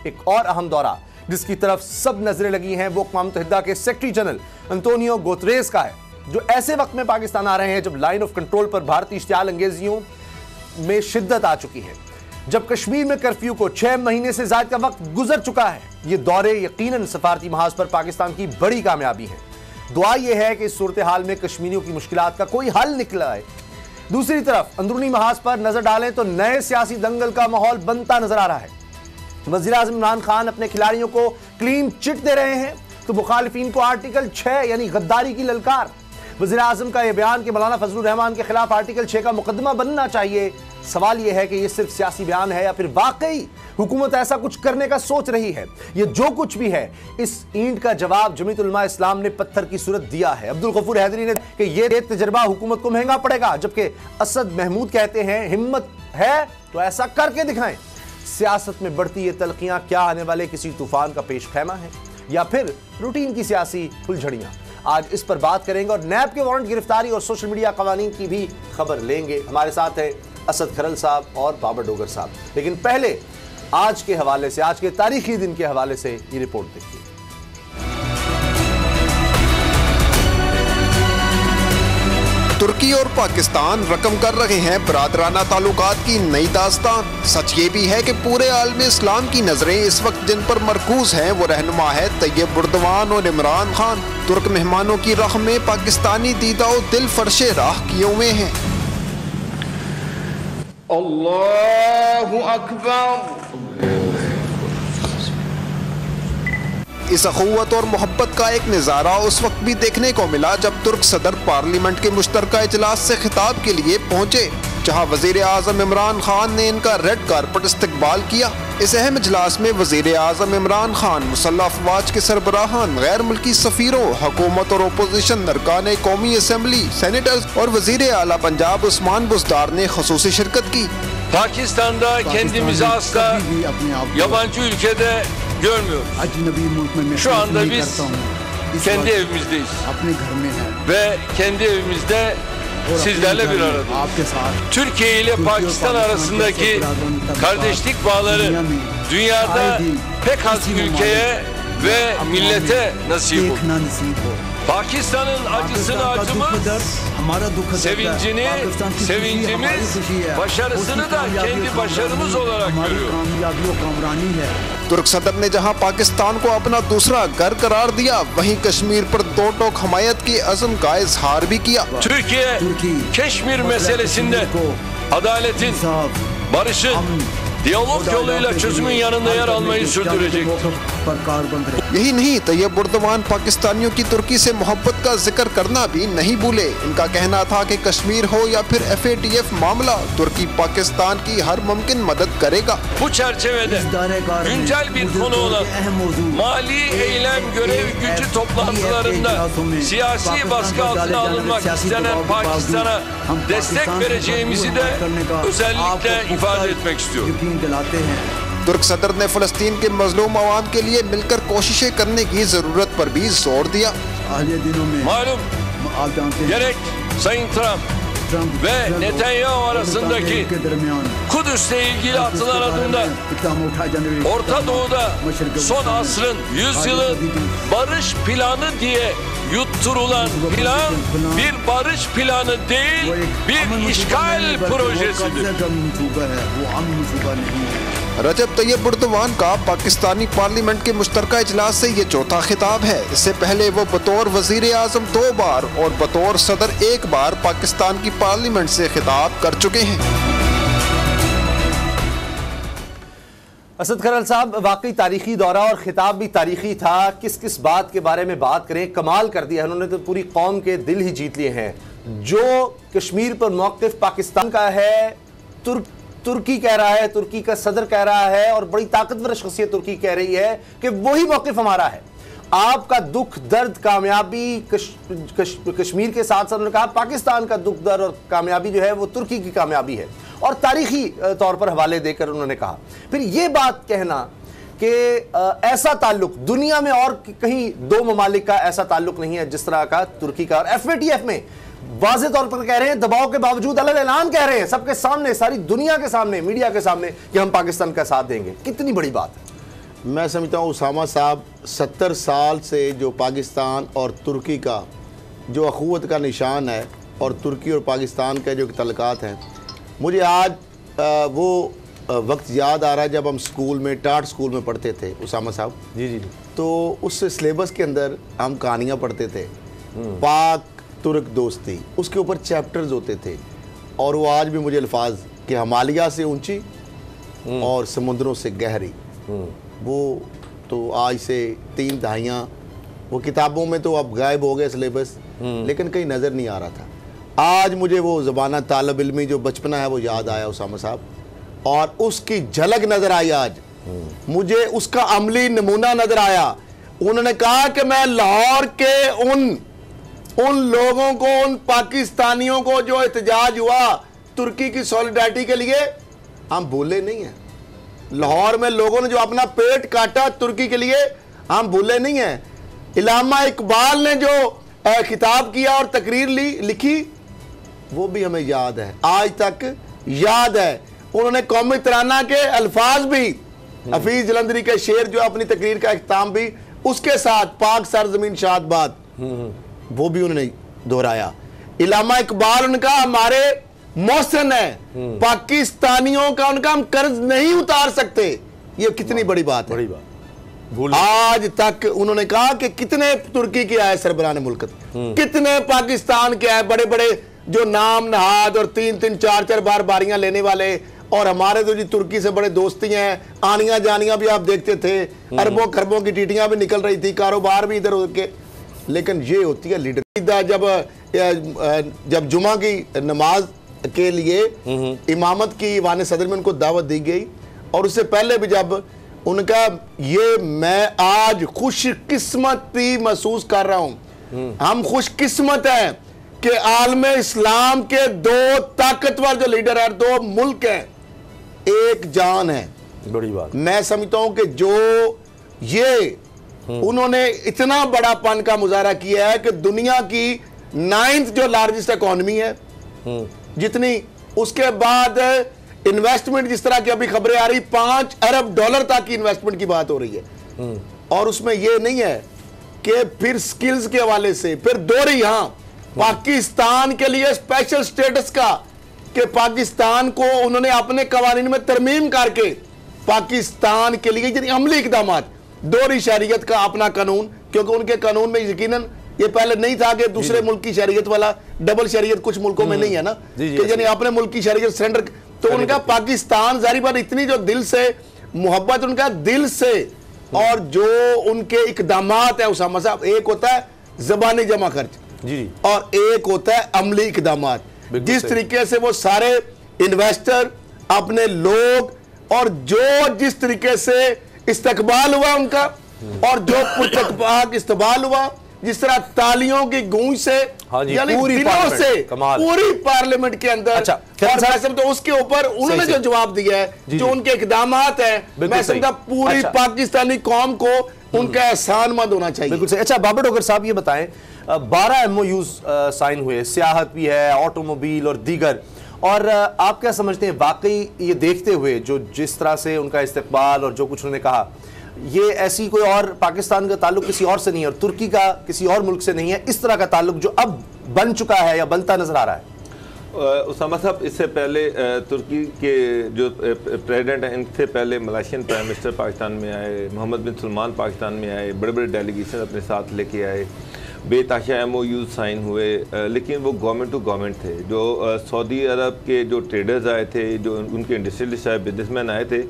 एक और अहम दौरा जिसकी तरफ सब नजरें लगी हैं वो अक़वाम मुत्तहिदा के सेक्रेटरी जनरल अंतोनियो गुतेरेस का है, जो ऐसे वक्त में पाकिस्तान आ रहे हैं जब लाइन ऑफ कंट्रोल पर भारतीय इश्तियाल अंगेजियों में शिद्दत आ चुकी है, जब कश्मीर में कर्फ्यू को 6 महीने से ज्यादा का वक्त गुजर चुका है। ये दौरे यकीनन सफारती महाज पर पाकिस्तान की बड़ी कामयाबी है। दुआ यह है कि इस सूरत हाल में कश्मीरियों की मुश्किलात का कोई हल निकला है। दूसरी तरफ अंदरूनी महाज पर नजर डालें तो नए सियासी दंगल का माहौल बनता नजर आ रहा है। वज़ीर आज़म इमरान खान अपने खिलाड़ियों को क्लीन चिट दे रहे हैं तो मुखालिफिन को आर्टिकल 6 यानी गद्दारी की ललकार। वज़ीर आज़म का यह बयान कि मौलाना फजलुर रहमान के खिलाफ आर्टिकल 6 का मुकदमा बनना चाहिए। सवाल यह है कि यह सिर्फ सियासी बयान है या फिर वाकई हुकूमत ऐसा कुछ करने का सोच रही है। यह जो कुछ भी है, इस ईंट का जवाब जमीयत उलमा इस्लाम ने पत्थर की सूरत दिया है। अब्दुल गफूर हैदरी ने कि यह तजर्बा हुकूमत को महंगा पड़ेगा, जबकि असद महमूद कहते हैं हिम्मत है तो ऐसा करके दिखाएं। सियासत में बढ़ती ये तलखियां क्या आने वाले किसी तूफान का पेश खैमा है या फिर रूटीन की सियासी फुलझड़ियां? आज इस पर बात करेंगे और नैब के वारंट गिरफ्तारी और सोशल मीडिया कवानीन की भी खबर लेंगे। हमारे साथ है असद खरल साहब और बाबर डोगर साहब, लेकिन पहले आज के हवाले से, आज के तारीखी दिन के हवाले से ये रिपोर्ट देखिए। तुर्की और पाकिस्तान रकम कर रहे हैं बरादराना ताल्लुकात की नई दास्तान। सच ये भी है कि पूरे आलम इस्लाम की नजरें इस वक्त जिन पर मरकूज हैं वो रहनुमा है तैयब उर्दवान और इमरान खान। तुर्क मेहमानों की राह में पाकिस्तानी दीदाओ दिल फर्शे राह किए हुए हैं। अल्लाहु अकबर। इस अखुव्वत और मोहब्बत का एक नज़ारा उस वक्त भी देखने को मिला जब तुर्क सदर पार्लियामेंट के मुश्तरका इजलास से खिताब के लिए पहुंचे, जहां वजीर आज़म इमरान खान ने इनका रेड कारपेट इस्तकबाल किया। इस अहम इजलास में वजीर आज़म इमरान खान, मुसल्लह अफवाज के सरबराहान, गैर मुल्की सफीरों, हुकूमत और अपोजिशन, अरकान कौमी असम्बली, सेनेटर्स और वजीर आला पंजाब उस्मान बुज़दार ने खुसूसी शिरकत की। Pakistan'da kendimizi asla yabancı ülkede görmüyoruz. Şu anda biz kendi evimizdeyiz ve kendi evimizde sizlerle bir aradayız. Türkiye ile Pakistan arasındaki kardeşlik bağları dünyada pek az ülkeye ve millete nasip olur. Pakistan'ın acısını acımız, sevincini sevincimiz, başarısını da kendi başarımız olarak görüyoruz. तुर्क सदर ने जहां पाकिस्तान को अपना दूसरा घर करार दिया, वहीं कश्मीर पर दो टोक हमायत की अज़म का इजहार भी किया। Türkiye, Keşmir meselesinde adaletin, barışın, diyalog yoluyla çözümün yanında yer almayı sürdürecek. यही नहीं, तैयब उर्दवान पाकिस्तानियों की तुर्की से मोहब्बत का जिक्र करना भी नहीं भूले। इनका कहना था कि कश्मीर हो या फिर FATF मामला, तुर्की पाकिस्तान की हर मुमकिन मदद करेगा। Bu çerçevede güncel bir konu olan mali eylem görev gücü toplantılarında siyasi baskı altına alınmak istenen Pakistan'a destek vereceğimizi de özellikle ifade etmek istiyorum. तुर्क सदर ने फ़लस्तीन के मजलूम अवाम के लिए मिलकर कोशिशें करने की जरूरत पर भी जोर दिया। Malum gerek Sayın Trump ve Netanyahu arasındaki Kudüs'le ilgili atılan adımda Orta Doğu'da son asrın, yüzyılın barış planı diye yutturulan plan bir barış planı değil, bir işgal projesidir. रजब तैयब उर्दवान का पाकिस्तानी पार्लियामेंट के मुश्तरका इजलास से ये चौथा खिताब है। इससे पहले वो बतौर वजीर आज़म 2 बार और बतौर सदर 1 बार पाकिस्तान की पार्लियामेंट से खिताब कर चुके हैं। असद खरल साहब, वाकई तारीखी दौरा और खिताब भी तारीखी था। किस किस बात के बारे में बात करें, कमाल कर दिया है उन्होंने तो, पूरी कौम के दिल ही जीत लिए हैं। जो कश्मीर पर मौक़िफ़ पाकिस्तान का है, तुर्की कह रहा है, तुर्की का सदर कह रहा है और बड़ी ताकतवर शख्सियत तुर्की कह रही है कि वही मौक़िफ़ हमारा है। आपका दुख दर्द कामयाबी कश्मीर के साथ साथ उन्होंने कहा पाकिस्तान का दुख दर्द और कामयाबी जो है वो तुर्की की कामयाबी है, और तारीखी तौर पर हवाले देकर उन्होंने कहा। फिर ये बात कहना कि ऐसा ताल्लुक दुनिया में और कहीं 2 ममालिक का ऐसा ताल्लुक नहीं है जिस तरह का तुर्की का, और FATF में वाज़ेह तौर पर कह रहे हैं, दबाव के बावजूद अलग ऐलान कह रहे हैं सबके सामने, सारी दुनिया के सामने, मीडिया के सामने कि हम पाकिस्तान का साथ देंगे। कितनी बड़ी बात है। मैं समझता हूँ उसामा साहब 70 साल से जो पाकिस्तान और तुर्की का जो अखुवत का निशान है और तुर्की और पाकिस्तान के जो तल्लुकात हैं, मुझे आज वो वक्त याद आ रहा है जब हम स्कूल में टाट स्कूल में पढ़ते थे उसामा साहब। जी जी। तो उस सिलेबस के अंदर हम कहानियाँ पढ़ते थे, पाक तुर्क दोस्ती, उसके ऊपर चैप्टर्स होते थे और वो आज भी मुझे अल्फाज कि हिमालय से ऊंची और समुद्रों से गहरी, वो तो आज से 3 दहाइयाँ वो किताबों में तो अब गायब हो गए सिलेबस, लेकिन कहीं नज़र नहीं आ रहा था। आज मुझे वो ज़बाना तालब इल्मी जो बचपना है वो याद आया उसामा साहब, और उसकी झलक नज़र आई आज मुझे, उसका अमली नमूना नज़र आया। उन्होंने कहा कि मैं लाहौर के उन लोगों को, उन पाकिस्तानियों को जो एहतजाज हुआ तुर्की की सॉलिडारिटी के लिए, हम भूले नहीं हैं। लाहौर में लोगों ने जो अपना पेट काटा तुर्की के लिए, हम भूले नहीं हैं। इलामा इकबाल ने जो खिताब किया और तकरीर लिखी, वो भी हमें याद है, आज तक याद है। उन्होंने कौमी तराना के अल्फाज भी, हफीज जलंधरी के शेर जो अपनी तकरीर का इख्तिताम भी उसके साथ पाक सरजमीन शादबाद, वो भी उन्होंने दोहराया। इलामा इकबाल उनका हमारे मौसन है, पाकिस्तानियों का उनका हम कर्ज नहीं उतार सकते। ये कितनी बड़ी बात है, बड़ी बात। आज तक उन्होंने कहा कि कितने तुर्की के आए सरबराह मुल्क, कितने पाकिस्तान के आए बड़े बड़े जो नाम नहाद और 3-3 4-4 बार बारियां लेने वाले, और हमारे तो जी तुर्की से बड़े दोस्ती हैं, आनियां जानियां भी आप देखते थे, अरबों खरबों की टीटियां भी निकल रही थी, कारोबार भी इधर उधर के। लेकिन ये होती है लीडर। जब जुमा की नमाज के लिए इमामत की वान सदर में उनको दावत दी गई, और उससे पहले भी जब उनका ये, मैं आज खुशकिस्मती महसूस कर रहा हूं, हम खुशकिस्मत हैं कि आलम इस्लाम के 2 ताकतवर जो लीडर है, 2 मुल्क हैं, एक जान है। बड़ी बात। मैं समझता हूं कि जो ये उन्होंने इतना बड़ा पन का मुजाहरा किया है कि दुनिया की 9th जो लार्जेस्ट इकोनॉमी है जितनी, उसके बाद इन्वेस्टमेंट जिस तरह की अभी खबरें आ रही, $5 अरब तक की इन्वेस्टमेंट की बात हो रही है। और उसमें यह नहीं है कि फिर स्किल्स के हवाले से फिर दोहरी, हाँ, पाकिस्तान के लिए स्पेशल स्टेटस का, कि पाकिस्तान को उन्होंने अपने कवानीन में तरमीम करके पाकिस्तान के लिए यानी अमली इकदाम, दोहरी शरीयत का अपना कानून, क्योंकि उनके कानून में यकीनन ये पहले नहीं था कि दूसरे मुल्क की शरीयत वाला, डबल शरीयत कुछ मुल्कों में नहीं है ना, कि यानी अपने मुल्क की शरीयत सेंटर। तो उनका पाकिस्तान जारी बात इतनी जो दिल से मोहब्बत, उनका दिल से, और जो उनके इकदामात है उसामा साहब, एक होता है ज़बानी जमा खर्च जी, और एक होता है अमली इकदामात। जिस तरीके से वो सारे इन्वेस्टर, अपने लोग, और जो जिस तरीके से इस्तकबाल हुआ उनका, और जो पुरतकबाक इस्तकबाल हुआ, जिस तरह तालियों की गूंज से, यानी दिलों से पूरी पार्लियामेंट के अंदर। अच्छा, और तो उसके ऊपर उन्होंने जो जवाब दिया है, जो उनके इकदामात हैं, मैं समझता पूरी पाकिस्तानी कौम को उनका एहसानमंद होना चाहिए। बिल्कुल सही। अच्छा बाबर डोगर साहब, ये बताएं, 12 MOUs साइन हुए, सियाहत भी है, ऑटोमोबाइल और दीगर, और आप क्या समझते हैं वाकई ये देखते हुए जो जिस तरह से उनका इस्तकबाल और जो कुछ उन्होंने कहा, ये ऐसी कोई और पाकिस्तान का ताल्लुक किसी और से नहीं है और तुर्की का किसी और मुल्क से नहीं है, इस तरह का ताल्लुक जो अब बन चुका है या बनता नजर आ रहा है? उसामा साहब, इससे पहले तुर्की के जो प्रेसिडेंट हैं, इनसे पहले मलेशियन प्राइम मिनिस्टर पाकिस्तान में आए, मोहम्मद बिन सलमान पाकिस्तान में आए, बड़े बड़े डेलीगेशन अपने साथ लेके आए, बेताशा MOUs साइन हुए, लेकिन वो गवर्नमेंट टू गवर्नमेंट थे। जो सऊदी अरब के जो ट्रेडर्स आए थे, जो उनके इंडस्ट्रियलिस्ट आए, बिजनेसमैन आए थे,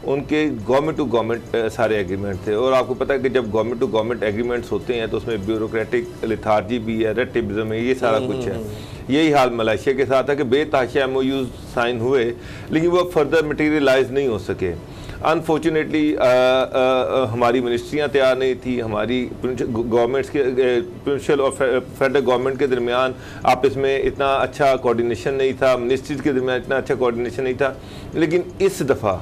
उनके गवर्नमेंट टू गवर्नमेंट सारे एग्रीमेंट थे। और आपको पता है कि जब गवर्नमेंट टू गवर्नमेंट एग्रीमेंट्स होते हैं तो उसमें ब्यूरोक्रेटिक लिथार्जी भी है, रेटिबिज्म है, ये सारा कुछ है। यही हाल मलेशिया के साथ है कि बेताशा MOUs साइन हुए, लेकिन वो फर्दर मटीरियलाइज नहीं हो सके। अनफॉर्चुनेटली हमारी मिनिस्ट्रियाँ तैयार नहीं थी, हमारी गवर्नमेंट्स के प्रोविंशियल और फेडरल गवर्नमेंट के दरमियान आपस में इतना अच्छा कोऑर्डिनेशन नहीं था, मिनिस्ट्रीज के दरमियान इतना अच्छा कोऑर्डिनेशन नहीं था। लेकिन इस दफ़ा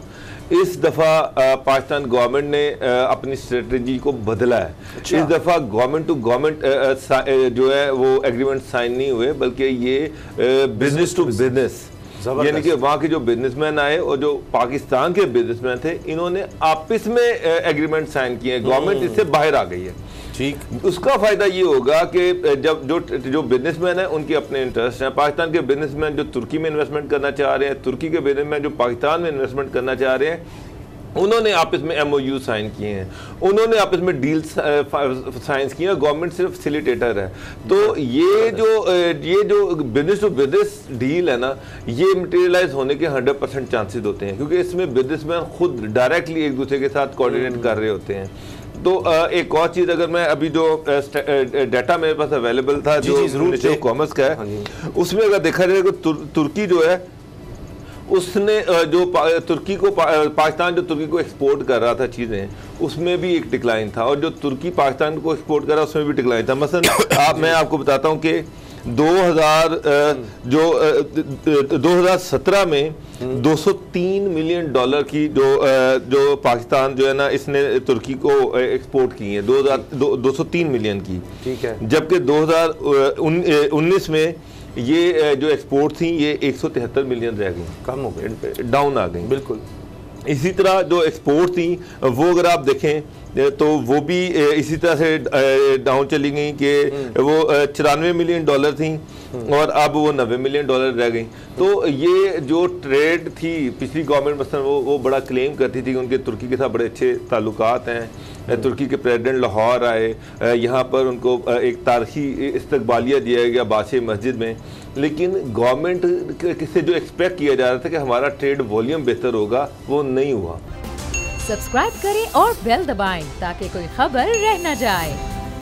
पाकिस्तान गवर्नमेंट ने अपनी स्ट्रेटजी को बदला है। अच्छा। इस दफ़ा गवर्नमेंट टू गवर्नमेंट जो है वो एग्रीमेंट साइन नहीं हुए, बल्कि ये बिजनेस टू बिजनेस यानी कि वहाँ के जो बिजनेसमैन आए और जो पाकिस्तान के बिजनेसमैन थे, इन्होंने आपस में एग्रीमेंट साइन किए, गवर्नमेंट इससे बाहर आ गई है। ठीक, उसका फायदा ये होगा कि जब जो बिजनेसमैन है उनके अपने इंटरेस्ट हैं। पाकिस्तान के बिजनेसमैन जो तुर्की में इन्वेस्टमेंट करना चाह रहे हैं, तुर्की के बिजनेसमैन जो पाकिस्तान में इन्वेस्टमेंट करना चाह रहे हैं, उन्होंने आपस में MOU साइन किए हैं, उन्होंने आपस में डील साइन किए हैं, गवर्नमेंट सिर्फ फैसिलिटेटर है। तो ये जो बिजनेस टू बिजनेस डील है ना, ये मटेरियलाइज होने के 100% चांसेस होते हैं, क्योंकि इसमें बिजनेसमैन खुद डायरेक्टली एक दूसरे के साथ कोऑर्डिनेट कर रहे होते हैं। तो एक और चीज़, अगर मैं अभी जो डाटा मेरे पास अवेलेबल था जो मिनिस्ट्री ऑफ कॉमर्स का है, उसमें अगर देखा जाए तो तुर्की जो है उसने जो तुर्की को पाकिस्तान जो तुर्की को एक्सपोर्ट कर रहा था चीज़ें, उसमें भी एक डिक्लाइन था, और जो तुर्की पाकिस्तान को एक्सपोर्ट कर रहा उसमें भी डिक्लाइन था। मसलन मैं आपको बताता हूँ कि 2017 में $203 मिलियन की जो पाकिस्तान जो है ना, इसने तुर्की को एक्सपोर्ट की है, 203 मिलियन की। ठीक है, जबकि 2019 में ये जो एक्सपोर्ट थी ये 173 मिलियन रह गई, कम हो गई, डाउन आ गई। बिल्कुल इसी तरह जो एक्सपोर्ट थी वो अगर आप देखें तो वो भी इसी तरह से डाउन चली गई कि वो $94 मिलियन थी और अब वो $90 मिलियन रह गई। तो ये जो ट्रेड थी पिछली गवर्नमेंट मसलन वो बड़ा क्लेम करती थी कि उनके तुर्की के साथ बड़े अच्छे ताल्लुकात हैं। तुर्की के प्रेसिडेंट लाहौर आए, यहाँ पर उनको एक तारीखी इस्तकबालिया दिया गया बादशाह मस्जिद में, लेकिन गवर्नमेंट से जो एक्सपेक्ट किया जा रहा था कि हमारा ट्रेड वॉल्यूम बेहतर होगा, वो नहीं हुआ। सब्सक्राइब करें और बेल दबाएं ताकि कोई खबर रह न जाए।